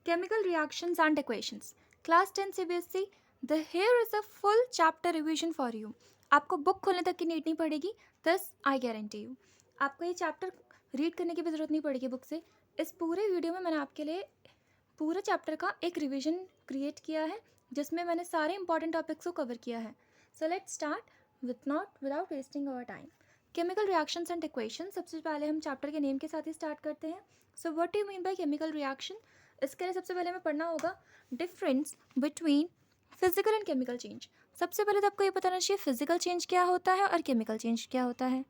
Chemical reactions and equations. Class 10 CBSE. Here is a full chapter revision for you. आपको book खोलने तक की need नहीं पड़ेगी, दस आई गारंटी यू आपको ये चैप्टर रीड करने की भी ज़रूरत नहीं पड़ेगी बुक से. इस पूरे वीडियो में मैंने आपके लिए पूरे चैप्टर का एक रिवीजन क्रिएट किया है जिसमें मैंने सारे इंपॉर्टेंट टॉपिक्स को कवर किया है. So let's start without wasting our time. Chemical reactions and equation. सबसे पहले हम चैप्टर के नेम के साथ ही स्टार्ट करते हैं. So what do you mean by chemical reaction? इसके लिए सबसे पहले हमें पढ़ना होगा difference between physical and chemical change. सबसे पहले तो आपको ये पता होना चाहिए फिजिकल चेंज क्या होता है और केमिकल चेंज क्या होता है.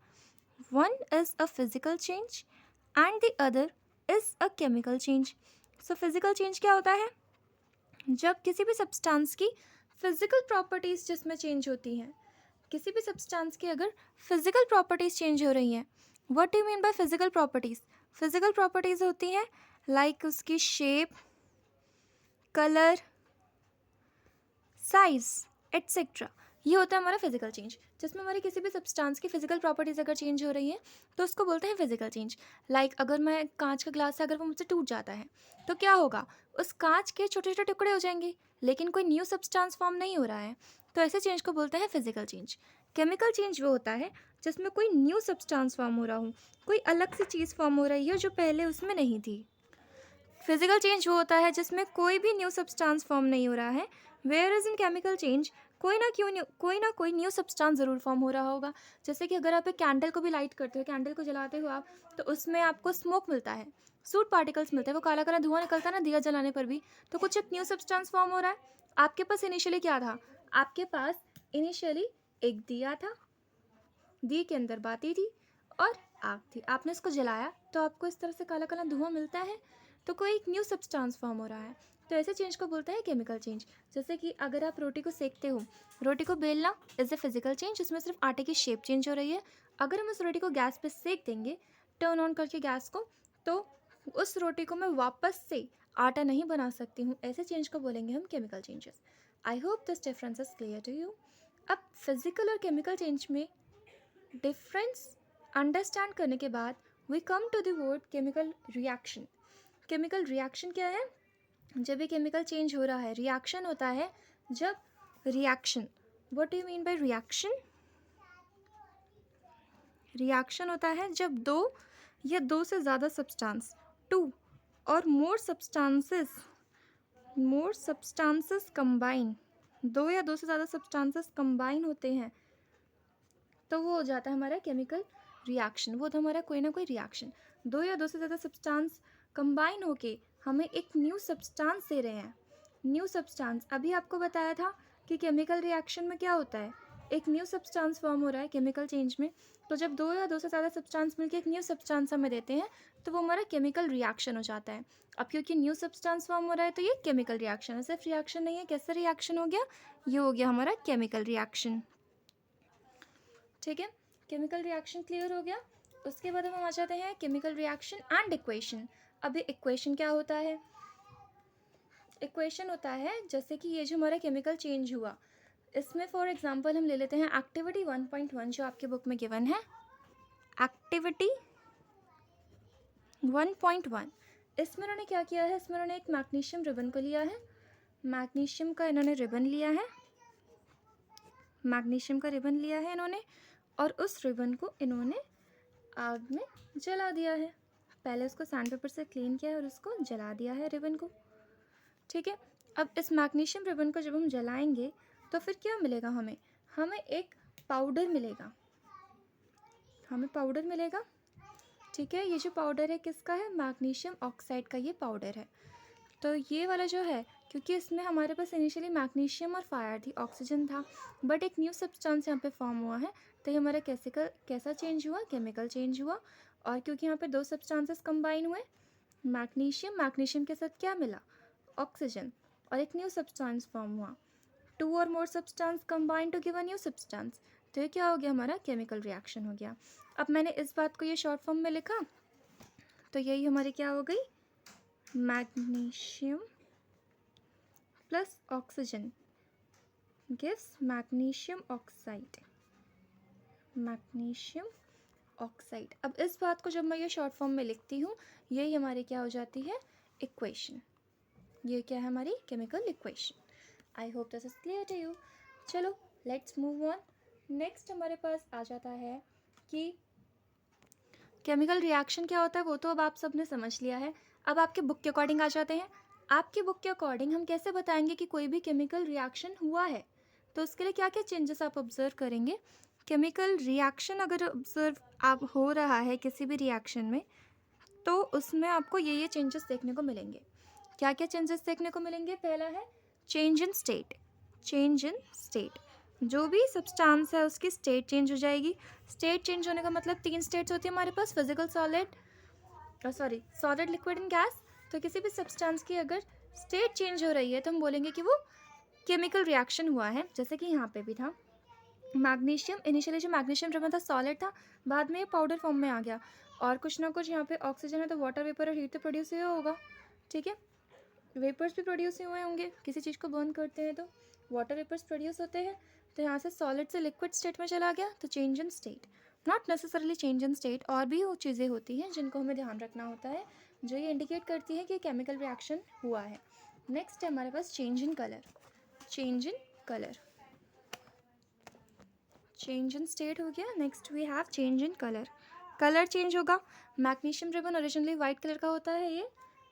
One is a physical change and the other is a chemical change. So physical change क्या होता है? जब किसी भी सब्सटेंस की फिजिकल प्रॉपर्टीज़ जिसमें चेंज होती हैं, किसी भी सब्सटेंस की अगर फिजिकल प्रॉपर्टीज़ चेंज हो रही हैं. What do you mean by physical properties? Physical properties होती हैं लाइक उसकी शेप, कलर, साइज एट्सेट्रा. ये होता है हमारा फिजिकल चेंज, जिसमें हमारी किसी भी सब्सटेंस की फिजिकल प्रॉपर्टीज़ अगर चेंज हो रही है तो उसको बोलते हैं फिजिकल चेंज. लाइक अगर मैं कांच का ग्लास है, अगर वो मुझसे टूट जाता है तो क्या होगा? उस कांच के छोटे छोटे टुकड़े हो जाएंगे लेकिन कोई न्यू सब्सटेंस फॉर्म नहीं हो रहा है, तो ऐसे चेंज को बोलते हैं फिजिकल चेंज. केमिकल चेंज वो होता है जिसमें कोई न्यू सब्सटेंस फॉर्म हो रहा हो, कोई अलग सी चीज़ फॉर्म हो रही है जो पहले उसमें नहीं थी. फिजिकल चेंज वो होता है जिसमें कोई भी न्यू सब्सटेंस फॉर्म नहीं हो रहा है. Whereas in chemical change कोई ना कोई न्यू सब्सटेंस ज़रूर फॉर्म हो रहा होगा. जैसे कि अगर आप एक कैंडल को भी लाइट करते हो, कैंडल को जलाते हो आप, तो उसमें आपको स्मोक मिलता है, सूट पार्टिकल्स मिलते हैं, वो काला काला धुआं निकलता है ना दिया जलाने पर भी. तो कुछ एक न्यू सब्सटेंस फॉर्म हो रहा है. आपके पास इनिशियली क्या था? आपके पास इनिशियली एक दिया था, दिए के अंदर बाती थी और आग थी. आपने इसको जलाया तो आपको इस तरह से काला काला धुआं मिलता है, तो कोई एक न्यू सब्सटेंस फॉर्म हो रहा है. तो ऐसे चेंज को बोलते हैं केमिकल चेंज. जैसे कि अगर आप रोटी को सेकते हो, रोटी को बेलना इज़ अ फिजिकल चेंज, उसमें सिर्फ आटे की शेप चेंज हो रही है. अगर हम उस रोटी को गैस पे सेक देंगे, टर्न ऑन करके गैस को, तो उस रोटी को मैं वापस से आटा नहीं बना सकती हूँ. ऐसे चेंज को बोलेंगे हम chemical changes. I hope this difference is clear to you. अब फिजिकल और केमिकल चेंज में डिफरेंस अंडरस्टैंड करने के बाद we come to the word chemical reaction. Chemical reaction क्या है? जब ये केमिकल चेंज हो रहा है, रिएक्शन होता है जब reaction. What do you mean by reaction? Reaction होता है जब दो या दो से ज़्यादा सब्सटेंस, टू और मोर सब्सटेंसेस कंबाइन, दो या दो से ज़्यादा सब्सटेंसेस कंबाइन होते हैं तो वो हो जाता है हमारा केमिकल रिएक्शन. वो तो हमारा कोई ना कोई रिएक्शन. दो या दो से ज़्यादा सब्सटेंस कंबाइन होके हमें एक न्यू सब्सटेंस दे रहे हैं. न्यू सब्सटेंस अभी आपको बताया था कि केमिकल रिएक्शन में क्या होता है, एक न्यू सब्सटेंस फॉर्म हो रहा है केमिकल चेंज में. तो जब दो या दो से ज़्यादा सब्सटेंस मिलकर एक न्यू सब्सटेंस हमें देते हैं तो वो हमारा केमिकल रिएक्शन हो जाता है. अब क्योंकि न्यू सब्सटेंस फॉर्म हो रहा है तो ये केमिकल रिएक्शन है. सिर्फ रिएक्शन नहीं है, कैसा रिएक्शन हो गया? ये हो गया हमारा केमिकल रिएक्शन. ठीक है, केमिकल रिएक्शन क्लियर हो गया. उसके बाद हम आ जाते हैं केमिकल रिएक्शन एंड इक्वेशन. अभी इक्वेशन क्या होता है? इक्वेशन होता है जैसे कि ये जो हमारा केमिकल चेंज हुआ, इसमें फॉर एग्जांपल हम ले लेते हैं एक्टिविटी 1.1 जो आपके बुक में गिवन है. एक्टिविटी 1.1, इसमें उन्होंने क्या किया है? इसमें उन्होंने एक मैग्नीशियम रिबन को लिया है. मैग्नीशियम का इन्होंने रिबन लिया है, मैग्नीशियम का रिबन लिया है इन्होंने, और उस रिबन को इन्होंने आग में जला दिया है. पहले उसको सैंड पेपर से क्लीन किया है और उसको जला दिया है रिबन को. ठीक है, अब इस मैग्नीशियम रिबन को जब हम जलाएंगे तो फिर क्या मिलेगा हमें? हमें एक पाउडर मिलेगा, हमें पाउडर मिलेगा. ठीक है, ये जो पाउडर है किसका है? मैग्नीशियम ऑक्साइड का ये पाउडर है. तो ये वाला जो है, क्योंकि इसमें हमारे पास इनिशियली मैग्नीशियम और फायर थी, ऑक्सीजन था, बट एक न्यू सब्सटेंस यहाँ पे फॉर्म हुआ है, तो ये हमारा कैसा चेंज हुआ? केमिकल चेंज हुआ. और क्योंकि यहाँ पे दो सब्सटेंसेस कंबाइन हुए, मैग्नीशियम के साथ क्या मिला? ऑक्सीजन, और एक न्यू सब्सटेंस फॉर्म हुआ. टू और more substance combine to give a new substance. तो ये क्या हो गया? हमारा केमिकल रिएक्शन हो गया. अब मैंने इस बात को ये शॉर्ट फॉर्म में लिखा तो यही हमारी क्या हो गई? Magnesium plus oxygen gives magnesium oxide. Magnesium oxide. अब इस बात को जब मैं ये शॉर्ट फॉर्म में लिखती हूँ, यही हमारी क्या हो जाती है? इक्वेशन. ये क्या है हमारी chemical equation. I hope this is clear to you. चलो लेट्स मूव ऑन। नेक्स्ट हमारे पास आ जाता है कि केमिकल रिएक्शन क्या होता है, वो तो अब आप सबने समझ लिया है। अब आपके बुक के अकॉर्डिंग आ जाते हैं। आपकी बुक के अकॉर्डिंग हम कैसे बताएंगे कि कोई भी केमिकल रिएक्शन हुआ है, तो उसके लिए क्या क्या चेंजेस आप ऑब्जर्व करेंगे। केमिकल रिएक्शन अगर ऑब्जर्व आप हो रहा है किसी भी रिएक्शन में, तो उसमें आपको ये चेंजेस देखने को मिलेंगे। क्या क्या चेंजेस देखने को मिलेंगे? पहला है change in state. Change in state, जो भी सब्सटेंस है उसकी स्टेट चेंज हो जाएगी। स्टेट चेंज होने का मतलब 3 स्टेट्स होती है हमारे पास, physical, solid, liquid and gas. तो किसी भी सब्सटेंस की अगर स्टेट चेंज हो रही है तो हम बोलेंगे कि वो केमिकल रिएक्शन हुआ है। जैसे कि यहाँ पे भी था मैग्नीशियम, इनिशियली जो मैग्नीशियम जो था सॉलिड था, बाद में ये पाउडर फॉर्म में आ गया। और कुछ ना कुछ यहाँ पे ऑक्सीजन है तो वाटर वेपर और हीट तो प्रोड्यूस हुआ होगा, ठीक है। वेपर्स भी प्रोड्यूस हुए होंगे, किसी चीज़ को बर्न करते हैं तो वाटर वेपर्स प्रोड्यूस होते हैं। तो यहाँ से सॉलिड से लिक्विड स्टेट में चला गया, तो change in state. Not necessarily change in state, और भी वो चीज़ें होती हैं जिनको हमें ध्यान रखना होता है, जो ये इंडिकेट करती है कि केमिकल रिएक्शन हुआ है। नेक्स्ट है हमारे पास change in colour. Change in colour, change in state हो गया। Next we have change in colour. Colour change होगा। Magnesium ribbon originally white colour का होता है, ये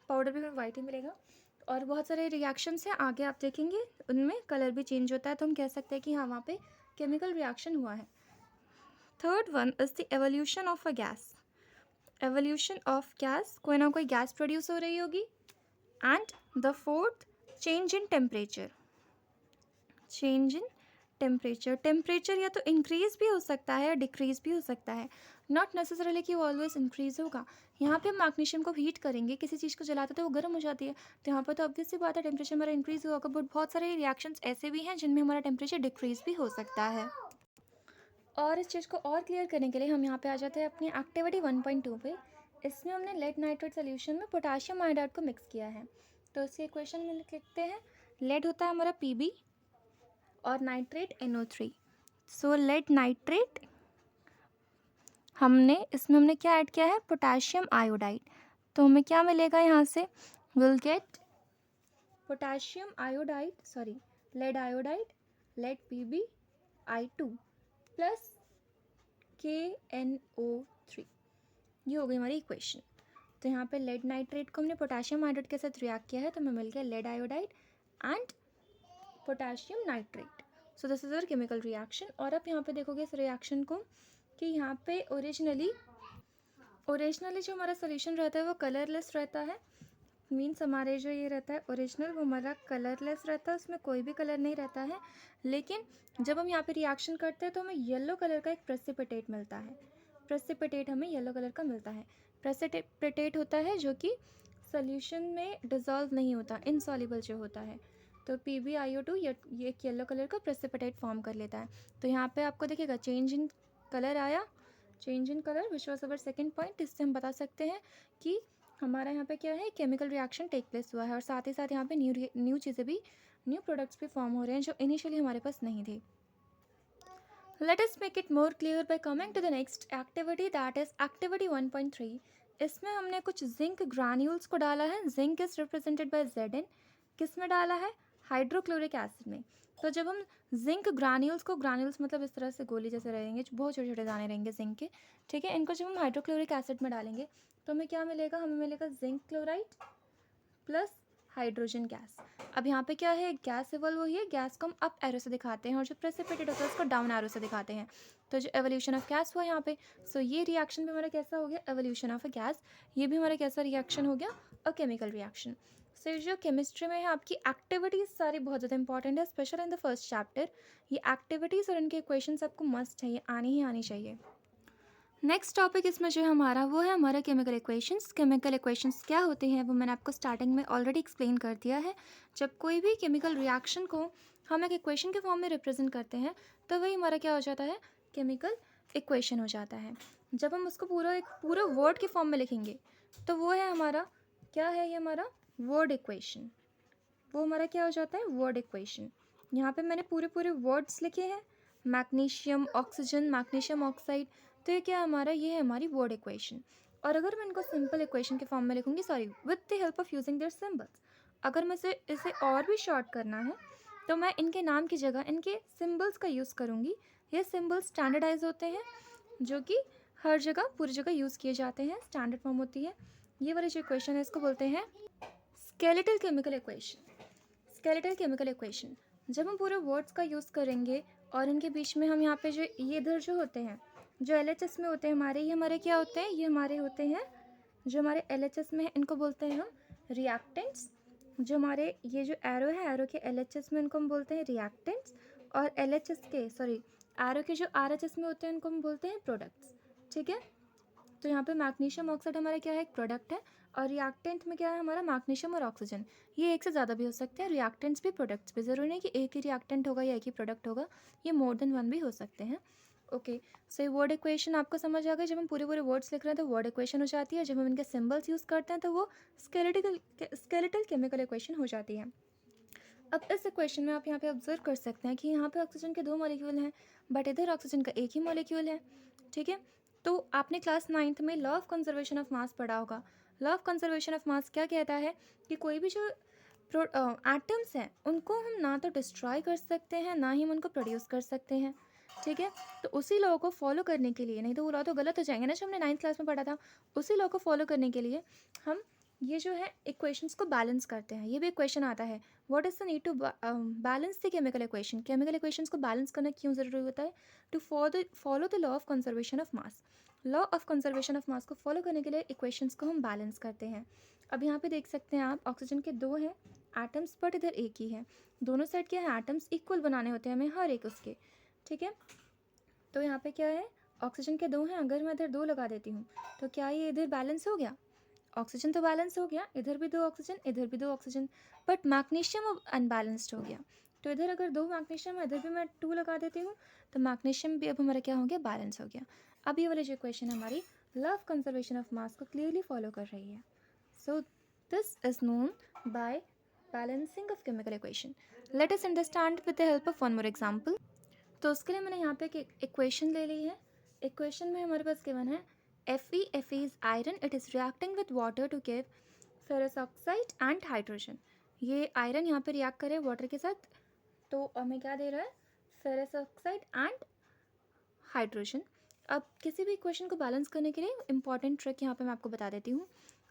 पाउडर भी वाइट ही मिलेगा। और बहुत सारे रिएक्शंस हैं आगे आप देखेंगे, उनमें कलर भी चेंज होता है, तो हम कह सकते हैं कि हाँ वहाँ पे केमिकल रिएक्शन हुआ है। Third one is the evolution of a gas. Evolution of gas, कोई ना कोई गैस प्रोड्यूस हो रही होगी। And the fourth change in temperature. Change in temperature, temperature या तो इंक्रीज भी हो सकता है या डिक्रीज भी हो सकता है, नॉट नेसेसरली कि वो ऑलवेज इंक्रीज होगा। यहाँ पे हम मैग्नीशियम को हीट करेंगे, किसी चीज़ को जलाते तो वो गर्म हो जाती है, तो यहाँ पर तो ऑब्वियस सी बात है टेम्परेचर हमारा इंक्रीज होगा। बट बहुत सारे रिएक्शंस ऐसे भी हैं जिनमें हमारा टेम्परेचर डिक्रीज भी हो सकता है। और इस चीज़ को और क्लियर करने के लिए हम यहाँ पे आ जाते हैं अपनी एक्टिविटी 1.2 पे। इसमें हमने लेड नाइट्रेट सोल्यूशन में पोटाशियम आयोडाइड को मिक्स किया है। तो इसके इक्वेशन में लिखते हैं, लेड होता है हमारा Pb और नाइट्रेट NO3। सो लेड नाइट्रेट, इसमें हमने क्या ऐड किया है, पोटाशियम आयोडाइड। तो हमें क्या मिलेगा यहाँ से, will get potassium iodide, lead iodide, lead PbI2 plus KNO3। ये हो गई हमारी इक्वेशन। तो यहाँ पे लेड नाइट्रेट को हमने पोटाशियम आयोडाइड के साथ रिएक्ट किया है, तो हमें मिल गया lead iodide and potassium nitrate. So this is our chemical reaction. और आप यहाँ पे देखोगे इस रिएक्शन को कि यहाँ पे ओरिजिनली जो हमारा सोल्यूशन रहता है वो कलरलेस रहता है। मीन्स हमारे जो ये रहता है ओरिजिनल, वो हमारा कलरलेस रहता है, उसमें कोई भी कलर नहीं रहता है। लेकिन जब हम यहाँ पे रिएक्शन करते हैं तो हमें येलो कलर का एक प्रेसिपिटेट मिलता है। प्रेसिपिटेट हमें येलो कलर का मिलता है। प्रेसिपिटेट होता है जो कि सोल्यूशन में डिज़ोल्व नहीं होता, इनसॉल्युबल जो होता है। तो PbIO2 ये एक येलो कलर का प्रेसिपिटेट फॉर्म कर लेता है। तो यहाँ पे आपको देखिएगा चेंज इन कलर आया, change in colour which was our second point. इससे हम बता सकते हैं कि हमारा यहाँ पे क्या है, केमिकल रिएक्शन टेक प्लेस हुआ है। और साथ ही साथ यहाँ पे न्यू चीज़ें भी, न्यू प्रोडक्ट्स भी फॉर्म हो रहे हैं जो इनिशियली हमारे पास नहीं थे। Let us make it more clear by coming to the next activity, that is activity 1.3। इसमें हमने कुछ जिंक ग्रैन्यूल्स को डाला है। Zinc is represented by Zn। किस में डाला है, हाइड्रोक्लोरिक एसिड में। तो जब हम जिंक ग्रैन्यूल्स को, ग्रैन्यूल्स मतलब इस तरह से गोली जैसे रहेंगे, बहुत छोटे छोटे दाने रहेंगे जिंक के, ठीक है। इनको जब हम हाइड्रोक्लोरिक एसिड में डालेंगे तो हमें क्या मिलेगा, हमें मिलेगा zinc chloride plus hydrogen gas. अब यहाँ पे क्या है, गैस इवॉल्व हुई है, गैस को हम अप एरो से दिखाते हैं और जो प्रेसिपिटेट होता है उसको डाउन एरो से दिखाते हैं। तो जो एवोल्यूशन ऑफ गैस हुआ यहाँ पे, सो ये रिएक्शन भी हमारा कैसा हो गया, एवोल्यूशन ऑफ अ गैस। ये भी हमारा कैसा रिएक्शन हो गया, अ केमिकल रिएक्शन। सो जो केमिस्ट्री में है आपकी एक्टिविटीज़ सारी बहुत ज़्यादा इंपॉर्टेंट है, special in the first chapter. ये एक्टिविटीज़ और इनके इक्वेशंस आपको मस्ट है, ये आनी ही आनी चाहिए। नेक्स्ट टॉपिक इसमें जो है हमारा, वो है हमारा केमिकल इक्वेशंस। केमिकल इक्वेशंस क्या होते हैं वो मैंने आपको स्टार्टिंग में ऑलरेडी एक्सप्लेन कर दिया है। जब कोई भी केमिकल रिएक्शन को हम एक इक्वेशन के फॉर्म में रिप्रेजेंट करते हैं तो वही हमारा क्या हो जाता है, केमिकल इक्वेशन हो जाता है। जब हम उसको पूरा वर्ड के फॉर्म में लिखेंगे तो वो है हमारा, क्या है, ये हमारा वर्ड इक्वेशन। वो हमारा क्या हो जाता है, वर्ड इक्वेशन। यहाँ पे मैंने पूरे वर्ड्स लिखे हैं, मैग्नीशियम ऑक्सीजन, मैग्नीशियम ऑक्साइड। तो ये क्या हमारा, ये है हमारी वर्ड इक्वेशन। और अगर मैं इनको सिंपल इक्वेशन के फॉर्म में लिखूंगी, with the help of using their symbols, अगर मुझे इसे और भी शॉर्ट करना है तो मैं इनके नाम की जगह इनके सिंबल्स का यूज़ करूँगी। ये सिंबल्स स्टैंडर्डाइज होते हैं, जो कि हर जगह पूरी जगह यूज़ किए जाते हैं, स्टैंडर्ड फॉर्म होती है। ये वाली जो इक्वेशन है इसको बोलते हैं skeletal chemical equation. Skeletal chemical equation जब हम पूरे वर्ड्स का यूज़ करेंगे और इनके बीच में हम यहाँ पे जो ये इधर जो होते हैं, जो एलएचएस में होते हैं हमारे, ये हमारे क्या होते हैं, ये हमारे होते हैं जो हमारे एलएचएस में है, इनको बोलते हैं हम रिएक्टेंट्स। जो हमारे ये जो एरो है, एरो के एलएचएस में इनको हम बोलते हैं रिएक्टेंट्स, और एलएचएस के सॉरी एरो के जो आरएचएस में होते हैं उनको हम बोलते हैं प्रोडक्ट्स। ठीक है, तो यहाँ पे मैग्नीशियम ऑक्साइड हमारा क्या है, एक प्रोडक्ट है, और रिएक्टेंट में क्या है हमारा मैग्नीशियम और ऑक्सीजन। ये एक से ज़्यादा भी हो सकते हैं, रिएक्टेंट्स भी प्रोडक्ट्स भी, ज़रूरी नहीं कि एक ही रिएक्टेंट होगा या एक ही प्रोडक्ट होगा, ये मोर देन वन भी हो सकते हैं। ओके, सो ये वर्ड इक्वेशन आपको समझ आ गई। जब हम पूरे पूरे वर्ड्स लिख रहे हैं तो वर्ड इक्वेशन हो जाती है, जब हम इनके सिंबल्स यूज़ करते हैं तो वो स्केलेटल केमिकल इक्वेशन हो जाती है। अब इस इक्वेशन में आप यहाँ पे ऑब्जर्व कर सकते हैं कि यहाँ पे ऑक्सीजन के 2 मॉलिक्यूल हैं, बट इधर ऑक्सीजन का एक ही मॉलिक्यूल है। ठीक है, तो आपने क्लास 9th में लॉ ऑफ कंजर्वेशन ऑफ मास पढ़ा होगा। लॉ ऑफ कंजर्वेशन ऑफ मास क्या कहता है कि कोई भी जो एटम्स हैं उनको हम ना तो डिस्ट्रॉय कर सकते हैं, ना ही हम उनको प्रोड्यूस कर सकते हैं। ठीक है, तो उसी लॉ को फॉलो करने के लिए, नहीं तो वो लॉ तो गलत हो जाएंगे ना जो हमने 9th क्लास में पढ़ा था, उसी लॉ को फॉलो करने के लिए हम ये जो है इक्वेशंस को बैलेंस करते हैं। ये भी इक्वेशन आता है, what is the need to balance the chemical equation. Chemical equations को बैलेंस करना क्यों ज़रूरी होता है, to follow the law of conservation of mass. Law of conservation of mass को फॉलो करने के लिए इक्वेशंस को हम बैलेंस करते हैं। अब यहाँ पे देख सकते हैं आप, ऑक्सीजन के 2 हैं एटम्स, बट इधर एक ही है। दोनों साइड क्या है, एटम्स इक्वल बनाने होते हैं हमें हर एक उसके। ठीक है, तो यहाँ पे क्या है, ऑक्सीजन के 2 हैं, अगर मैं इधर 2 लगा देती हूँ तो क्या ये इधर बैलेंस हो गया, ऑक्सीजन तो बैलेंस हो गया, इधर भी 2 ऑक्सीजन, इधर भी 2 ऑक्सीजन, बट मैग्नीशियम अब अनबैलेंस्ड हो गया। तो इधर अगर 2 मैग्नीशियम, इधर भी मैं 2 लगा देती हूँ तो मैग्नीशियम भी अब हमारा क्या हो गया, बैलेंस हो गया। अब ये वाली जो इक्वेशन हमारी law of conservation of mass को क्लियरली फॉलो कर रही है। सो this is known by balancing of chemical equation. Let us understand with the help of one more example. तो उसके लिए मैंने यहाँ पे एक इक्वेशन ले ली है। इक्वेशन में हमारे पास गिवन है Fe is iron, it is reacting with water to give ferrous oxide and hydrogen। ये आयरन यहाँ पे रिएक्ट करे वाटर के साथ, तो हमें क्या दे रहा है, फेरस ऑक्साइड एंड हाइड्रोजन। अब किसी भी इक्वेशन को बैलेंस करने के लिए इंपॉर्टेंट ट्रिक यहाँ पे मैं आपको बता देती हूँ।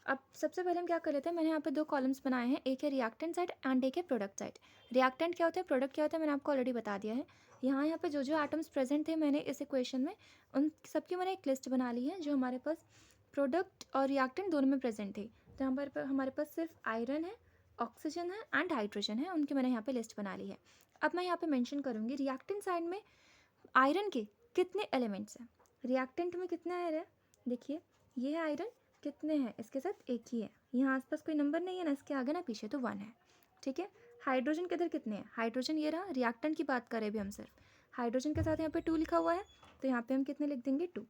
अब सबसे पहले हम क्या कर लेते हैं, मैंने यहाँ पे 2 कॉलम्स बनाए हैं, एक है रिएक्टेंट साइड एंड एक है प्रोडक्ट साइड। रिएक्टेंट क्या होता है, प्रोडक्ट क्या होता है, मैंने आपको ऑलरेडी बता दिया है। यहाँ पे जो जो एटम्स प्रेजेंट थे मैंने इस इक्वेशन में, उन सबकी मैंने एक लिस्ट बना ली है जो हमारे पास प्रोडक्ट और रिएक्टेंट दोनों में प्रेजेंट थे। तो हमारे पास सिर्फ आयरन है, ऑक्सीजन है एंड हाइड्रोजन है, उनकी मैंने यहाँ पे लिस्ट बना ली है। अब मैं यहाँ पे मेंशन करूँगी रिएक्टेंट साइड में आयरन के कितने एलिमेंट्स हैं। रिएक्टेंट में कितना आयरन है, देखिए ये है आयरन, कितने हैं, इसके साथ एक ही है, यहाँ आसपास कोई नंबर नहीं है ना इसके आगे ना पीछे, तो 1 है। ठीक है, हाइड्रोजन किधर कितने हैं, हाइड्रोजन ये रहा, रिएक्टेंट की बात करें अभी हम सिर्फ, हाइड्रोजन के साथ यहाँ पे 2 लिखा हुआ है, तो यहाँ पे हम कितने लिख देंगे, 2।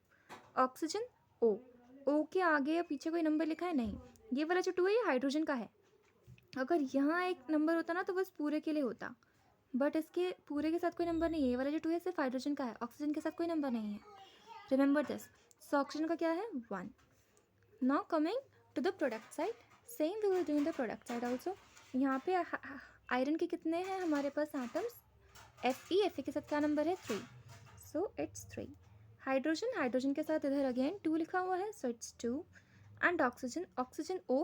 ऑक्सीजन ओ के आगे या पीछे कोई नंबर लिखा है नहीं, ये वाला जो 2 है ये हाइड्रोजन का है। अगर यहाँ एक नंबर होता ना तो बस पूरे के लिए होता, बट इसके पूरे के साथ कोई नंबर नहीं है, ये वाला जो 2 है सिर्फ हाइड्रोजन का है, ऑक्सीजन के साथ कोई नंबर नहीं है। रिमेंबर दिस, सो ऑक्सीजन का क्या है, 1। Now coming to the product side, same we will do in the product side also। यहाँ पे आयरन के कितने हैं हमारे पास एटम्स, Fe के साथ क्या नंबर है, 3, सो इट्स 3। हाइड्रोजन के साथ इधर अगेन 2 लिखा हुआ है, so it's 2। And oxygen O,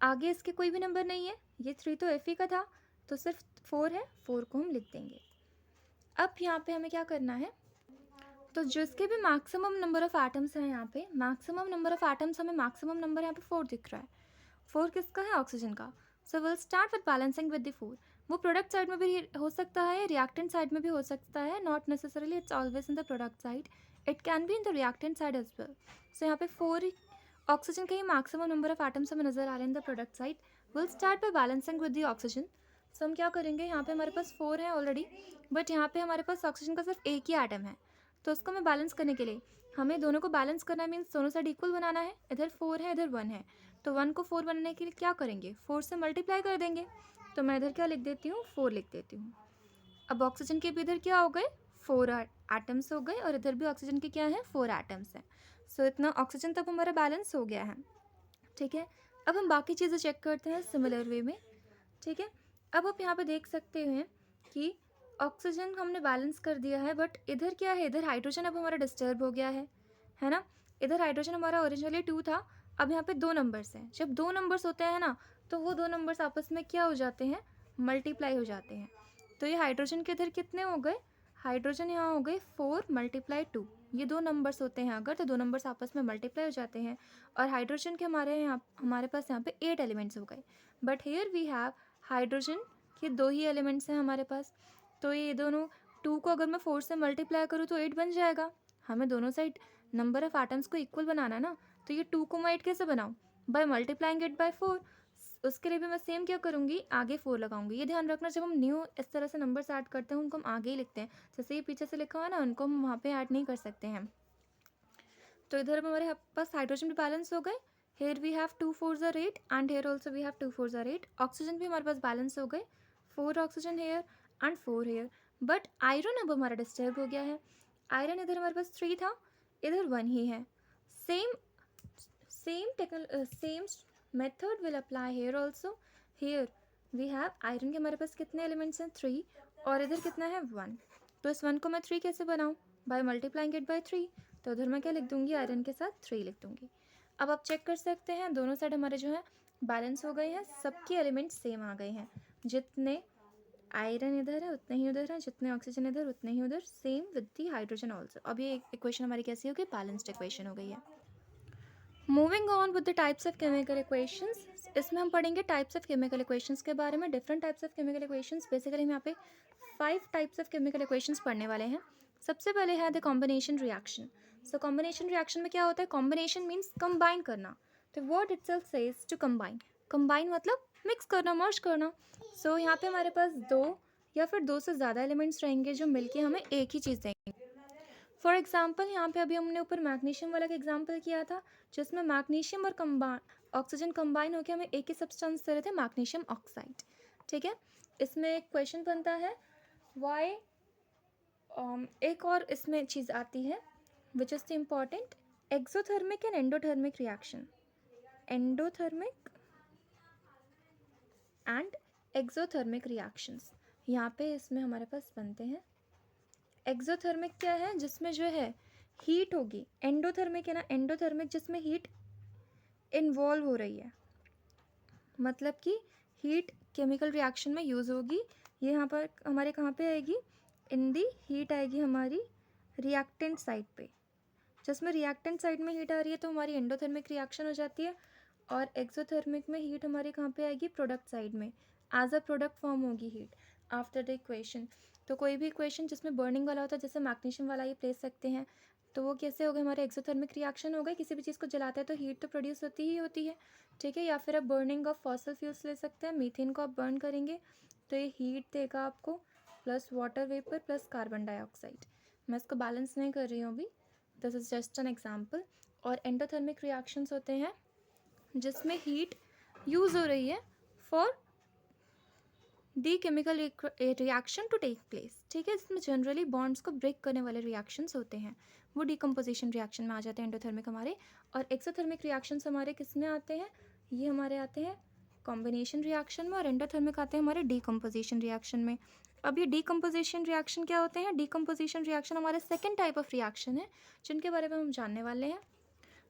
आगे इसके कोई भी नंबर नहीं है, ये 3 तो Fe का था, तो सिर्फ 4 है, 4 को हम लिख देंगे। अब यहाँ पे हमें क्या करना है, तो जिसके भी मैक्सिमम नंबर ऑफ एटम्स हैं यहाँ पे, मैक्सिमम नंबर ऑफ एटम्स, हमें मैक्सिमम नंबर यहाँ पे 4 दिख रहा है। 4 किसका है, ऑक्सीजन का। So will start with balancing with the 4। वो प्रोडक्ट साइड में भी हो सकता है, रिएक्टेंट साइड में भी हो सकता है, not necessarily it's always in the product side, it can be in the reactant side as well. So यहाँ पे 4 ऑक्सीजन के ही मैक्सिमम नंबर ऑफ एटम्स हमें नजर आ रहे हैं in the product side. Will start by balancing with the oxygen. So हम क्या करेंगे, यहाँ पे हमारे पास 4 है ऑलरेडी, बट यहाँ पे हमारे पास ऑक्सीजन का सिर्फ एक ही एटम है, तो उसको हमें बैलेंस करने के लिए हमें दोनों को बैलेंस करना है, मीन्स दोनों साइड इक्वल बनाना है। इधर 4 है, इधर 1 है, तो 1 को 4 बनाने के लिए क्या करेंगे, 4 से मल्टीप्लाई कर देंगे। तो मैं इधर क्या लिख देती हूँ, 4 लिख देती हूँ। अब ऑक्सीजन के भी इधर क्या हो गए, 4 एटम्स हो गए, और इधर भी ऑक्सीजन के क्या है, 4 एटम्स हैं। सो इतना ऑक्सीजन तब हमारा बैलेंस हो गया है। ठीक है, अब हम बाकी चीज़ें चेक करते हैं सिमिलर वे में। ठीक है। अब आप यहाँ पे देख सकते हैं कि ऑक्सीजन हमने बैलेंस कर दिया है, बट इधर क्या है, इधर हाइड्रोजन अब हमारा डिस्टर्ब हो गया है ना। इधर हाइड्रोजन हमारा ओरिजिनली 2 था, अब यहाँ पे 2 नंबर्स हैं। जब 2 नंबर्स होते हैं ना, तो वो 2 नंबर्स आपस में क्या हो जाते हैं, मल्टीप्लाई हो जाते हैं। तो ये हाइड्रोजन के इधर कितने हो गए, हाइड्रोजन यहाँ हो गए 4 × 2। ये 2 नंबर्स होते हैं अगर, तो 2 नंबर्स आपस में मल्टीप्लाई हो जाते हैं। और हाइड्रोजन के हमारे पास यहाँ पे 8 एलिमेंट्स हो गए, but here we have hydrogen के 2 ही एलिमेंट्स हैं हमारे पास। तो ये दोनों 2 को अगर मैं 4 से मल्टीप्लाई करूँ तो 8 बन जाएगा। हमें दोनों साइड नंबर ऑफ एटम्स को इक्वल बनाना है ना, तो ये 2 को मैं 8 कैसे बनाऊँ, बाय मल्टीप्लाइंग इट बाय 4। उसके लिए भी मैं सेम क्या करूँगी, आगे 4 लगाऊंगी। ये ध्यान रखना, जब हम न्यू इस तरह से नंबर्स ऐड करते हैं उनको हम आगे ही लिखते हैं, जैसे ये पीछे से लिखा हुआ है ना, उनको हम वहाँ पे ऐड नहीं कर सकते हैं। तो इधर हमारे पास हाइड्रोजन भी बैलेंस हो गए। Here we have 2 4s are 8 and here also we have 2 4s are 8। Oxygen भी हमारे पास बैलेंस हो गए, 4 oxygen here and 4 here. But iron अब हमारा डिस्टर्ब हो गया है। आयरन इधर हमारे पास 3 था, इधर 1 ही है। Same same method will apply here also. Here we have iron के हमारे पास कितने एलिमेंट्स हैं, 3, और इधर कितना है, 1। तो इस 1 को मैं 3 कैसे बनाऊँ, बाय मल्टीप्लाइंग इट बाय 3। तो उधर मैं क्या लिख दूंगी, आयरन के साथ 3 लिख दूंगी। अब आप चेक कर सकते हैं दोनों साइड हमारे जो है बैलेंस हो गए हैं, सबके एलिमेंट सेम आ गए हैं। जितने आयरन इधर है उतने ही उधर है, जितने ऑक्सीजन इधर उतने ही उधर, same with the hydrogen also. अब ये इक्वेशन हमारी कैसी हो गई, बैलेंस्ड इक्वेशन हो गई है। Moving on with the types of chemical equations, इसमें हम पढ़ेंगे टाइप्स ऑफ केमिकल इक्वेशंस के बारे में। Different types of chemical equations, basically हम यहाँ पे 5 टाइप्स ऑफ केमिकल इक्वेशंस पढ़ने वाले हैं। सबसे पहले है the combination reaction. So combination reaction में क्या होता है, कॉम्बिनेशन मीन्स कंबाइन करना। तो word itself says to combine. Combine मतलब मिक्स करना, मर्ज करना। सो यहाँ पे हमारे पास 2 या फिर 2 से ज़्यादा एलिमेंट्स रहेंगे जो मिलके हमें एक ही चीज़ देंगे। फॉर एग्जाम्पल यहाँ पे अभी हमने ऊपर मैग्नीशियम वाला का एग्जाम्पल किया था, जिसमें मैग्नीशियम और ऑक्सीजन कंबाइन होकर हमें एक ही सब्सटेंस दे रहे थे, मैग्नीशियम ऑक्साइड। ठीक है। इसमें एक क्वेश्चन बनता है, वाई एक और इसमें चीज़ आती है which is the important, exothermic and endothermic reaction. Endothermic and exothermic reactions यहाँ पे इसमें हमारे पास बनते हैं। एक्सोथर्मिक क्या है, जिसमें जो है हीट होगी। एंडोथर्मिक है ना, एंडोथर्मिक जिसमें हीट इन्वॉल्व हो रही है, मतलब कि हीट केमिकल रिएक्शन में यूज़ होगी। ये यहाँ पर हमारे कहाँ पे आएगी, इन दी हीट आएगी हमारी रिएक्टेंट साइड पे। जिसमें रिएक्टेंट साइड में हीट आ रही है तो हमारी एंडोथर्मिक रिएक्शन हो जाती है, और एक्सोथर्मिक में हीट हमारी कहाँ पे आएगी, प्रोडक्ट साइड में। एज अ प्रोडक्ट फॉर्म होगी हीट आफ्टर द इक्वेशन। तो कोई भी इक्वेशन जिसमें बर्निंग वाला होता है, जैसे मैग्नीशियम वाला ये ले सकते हैं, तो वो कैसे हो गए, हमारे एक्सोथर्मिक रिएक्शन हो गए। किसी भी चीज़ को जलाते हैं तो हीट तो प्रोड्यूस होती ही होती है, ठीक है। या फिर आप बर्निंग ऑफ फॉसल फ्यूल्स ले सकते हैं, मीथेन को आप बर्न करेंगे तो ये हीट देगा आपको, plus water vapour plus carbon dioxide. मैं इसको बैलेंस नहीं कर रही हूँ अभी, this is just an example. और एंडोथर्मिक रिएक्शंस होते हैं जिसमें हीट यूज़ हो रही है for the chemical reaction to take place, ठीक है। इसमें जनरली बॉन्ड्स को ब्रेक करने वाले रिएक्शंस होते हैं, वो डीकम्पोजिशन रिएक्शन में आ जाते हैं एंडोथर्मिक हमारे। और एक्सोथर्मिक रिएक्शंस हमारे किस में आते हैं, ये हमारे आते हैं कॉम्बिनेशन रिएक्शन में, और एंडोथर्मिक आते हैं हमारे डीकम्पोजिशन रिएक्शन में। अब ये डीकम्पोजिशन रिएक्शन क्या होते हैं, डीकम्पोजिशन रिएक्शन हमारे सेकेंड टाइप ऑफ रिएक्शन है जिनके बारे में हम जानने वाले हैं।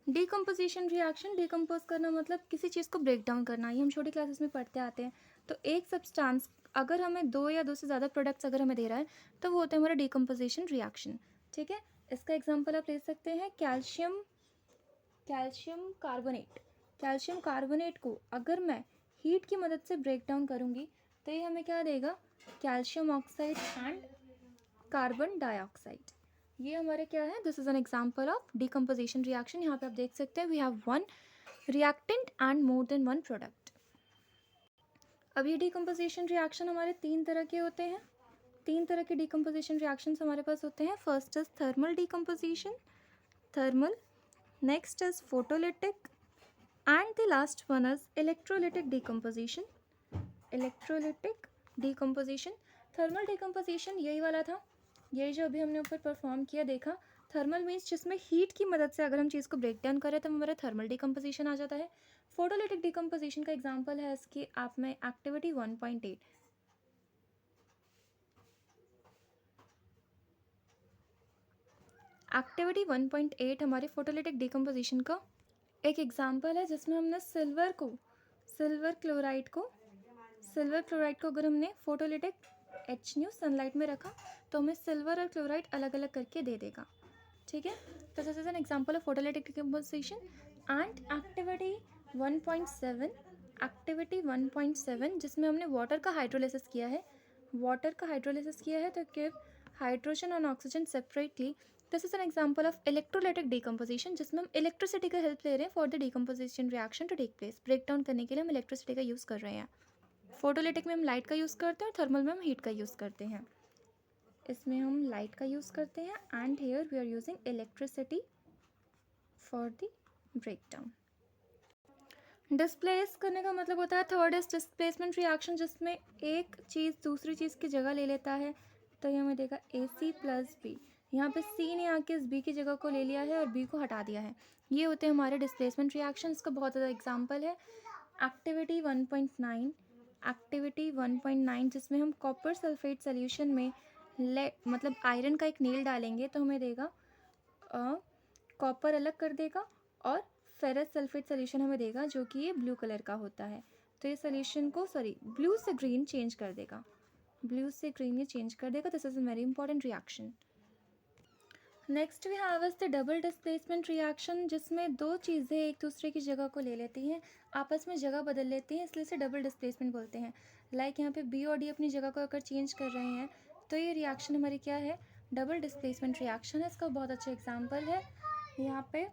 डीकम्पोजिशन रिएक्शन, डिकम्पोज करना मतलब किसी चीज़ को ब्रेक डाउन करना, ये हम छोटी क्लासेस में पढ़ते आते हैं। तो एक सब्सटेंस अगर हमें 2 या 2 से ज़्यादा प्रोडक्ट्स अगर हमें दे रहा है तो वो होता है हमारा डीकम्पोजिशन रिएक्शन, ठीक है। इसका एग्जांपल आप ले सकते हैं कैल्शियम कार्बोनेट। कैल्शियम कार्बोनेट को अगर मैं हीट की मदद से ब्रेक डाउन करूँगी तो ये हमें क्या देगा, calcium oxide and carbon dioxide. ये हमारे क्या है, this is an example of decomposition reaction. यहाँ पे आप देख सकते हैं we have 1 reactant and more than 1 product. अब ये डीकम्पोजिशन रिएक्शन हमारे 3 तरह के होते हैं। 3 तरह के डीकम्पोजिशन रिएक्शंस हमारे पास होते हैं। First is thermal decomposition, thermal, next is photolytic, and the last one is electrolytic decomposition. Electrolytic decomposition, thermal decomposition यही वाला था, यही जो अभी हमने ऊपर परफॉर्म किया देखा, थर्मल मीन्स जिसमें हीट की मदद से अगर हम चीज़ को ब्रेक डाउन करें तो हमारा थर्मल डिकम्पोजिशन आ जाता है। फोटोलिटिक डिकम्पोजिशन का एग्जांपल है इसकी आप में एक्टिविटी 1.8। एक्टिविटी 1.8 हमारे फोटोलिटिक डिकम्पोजिशन का एक एग्जांपल है जिसमें हमने सिल्वर क्लोराइड को अगर हमने फोटोलिटिक HNu सनलाइट में रखा तो हमें सिल्वर और क्लोराइड अलग अलग करके दे देगा। ठीक है, तो this is an example of photolytic decomposition. And activity 1.7 जिसमें हमने वाटर का हाइड्रोलिसिस किया है तो गिव हाइड्रोजन और oxygen separately. This is an example of electrolytic decomposition जिसमें हम इलेक्ट्रिसिटी का हेल्प ले रहे हैं for the decomposition reaction to take place. Break down करने के लिए हम इलेक्ट्रिसिटी का यूज़ कर रहे हैं। फोटोलिटिक में हम लाइट का यूज़ करते हैं और थर्मल में हम हीट का यूज़ करते हैं। इसमें हम लाइट का यूज़ करते हैं and here we are using electricity for the break down. Displace करने का मतलब होता है थर्ड इज डिस्प्लेसमेंट रिएक्शन जिसमें एक चीज़ दूसरी चीज़ की जगह ले लेता है। तो ये हमें देगा AC + B। यहाँ पे C ने आके इस B की जगह को ले लिया है और B को हटा दिया है। ये होते हैं हमारे डिस्प्लेसमेंट रिएक्शन। इसका बहुत ज़्यादा एग्जाम्पल है एक्टिविटी 1.9 जिसमें हम कॉपर सल्फेट सोल्यूशन में मतलब आयरन का एक नेल डालेंगे तो हमें देगा कॉपर अलग कर देगा और फेरस सल्फेट सोल्यूशन हमें देगा जो कि ये ब्लू कलर का होता है। तो ये सोल्यूशन को ब्लू से ग्रीन चेंज कर देगा, this is a very important reaction. Next we have is the double displacement reaction जिसमें दो चीज़ें एक दूसरे की जगह को ले लेती हैं, आपस में जगह बदल लेती हैं, इसलिए इसे डबल डिस्प्लेसमेंट बोलते हैं। लाइक यहाँ पे B और D अपनी जगह को अगर चेंज कर रहे हैं तो ये रिएक्शन हमारी क्या है, डबल डिस्प्लेसमेंट रिएक्शन है। इसका बहुत अच्छा एग्जाम्पल है यहाँ पे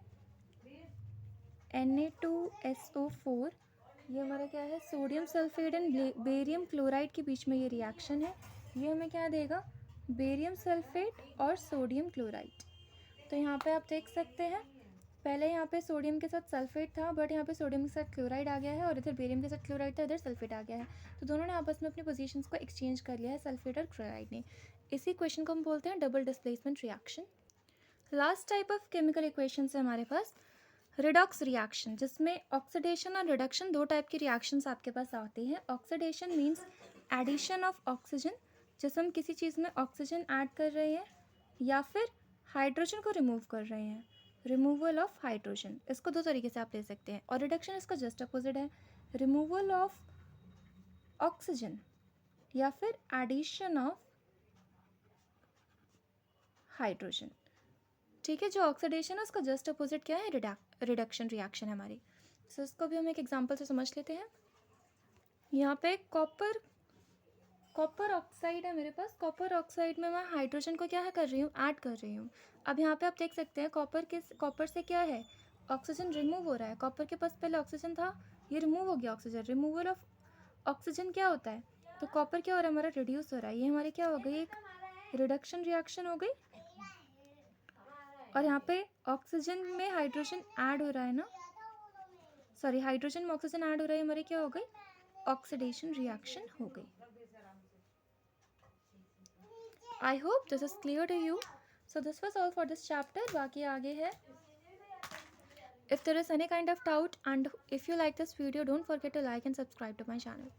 Na2SO4, ये हमारा क्या है, sodium sulphate and barium chloride के बीच में ये रिएक्शन है। ये हमें क्या देगा, बेरियम सल्फेट और सोडियम क्लोराइड। तो यहाँ पे आप देख सकते हैं पहले यहाँ पे सोडियम के साथ सल्फेट था बट यहाँ पे सोडियम के साथ क्लोराइड आ गया है और इधर बेरियम के साथ क्लोराइड था, इधर सल्फेट आ गया है। तो दोनों ने आपस में अपनी पोजीशंस को एक्सचेंज कर लिया है, सल्फेट और क्लोराइड ने। इसी क्वेश्चन को हम बोलते हैं double displacement reaction. Last type of chemical equation है हमारे पास रिडॉक्स रिएक्शन जिसमें ऑक्सीडेशन और रिडक्शन दो टाइप की रिएक्शंस आपके पास आती हैं। Oxidation means addition of oxygen, जैसे हम किसी चीज़ में ऑक्सीजन ऐड कर रहे हैं या फिर हाइड्रोजन को रिमूव कर रहे हैं, रिमूवल ऑफ हाइड्रोजन। इसको दो तरीके से आप ले सकते हैं। और रिडक्शन इसका जस्ट अपोजिट है, रिमूवल ऑफ ऑक्सीजन या फिर एडिशन ऑफ हाइड्रोजन। ठीक है, जो ऑक्सीडेशन है उसका जस्ट अपोजिट क्या है, रिडक्शन रिएक्शन है हमारी। सो इसको भी हम एक एग्जांपल से समझ लेते हैं। यहाँ पे कॉपर ऑक्साइड है मेरे पास। कॉपर ऑक्साइड में मैं हाइड्रोजन को क्या है कर रही हूँ, ऐड कर रही हूँ। अब यहाँ पे आप देख सकते हैं कॉपर से क्या है, ऑक्सीजन रिमूव हो रहा है। कॉपर के पास पहले ऑक्सीजन था, ये रिमूव हो गया ऑक्सीजन। रिमूवल ऑफ ऑक्सीजन क्या होता है, तो कॉपर क्या हो रहा है हमारा, रिड्यूस हो रहा है। ये हमारी क्या हो गई, एक रिडक्शन रिएक्शन हो गई। और यहाँ पे ऑक्सीजन में हाइड्रोजन ऐड हो रहा है ना, सॉरी हाइड्रोजन में ऑक्सीजन ऐड हो रहा है, हमारी क्या हो गई, ऑक्सीडेशन रिएक्शन हो गई। I hope this is clear to you. So this was all for this chapter. बाकी आगे है। If there is any kind of doubt and if you like this video, don't forget to like and subscribe to my channel.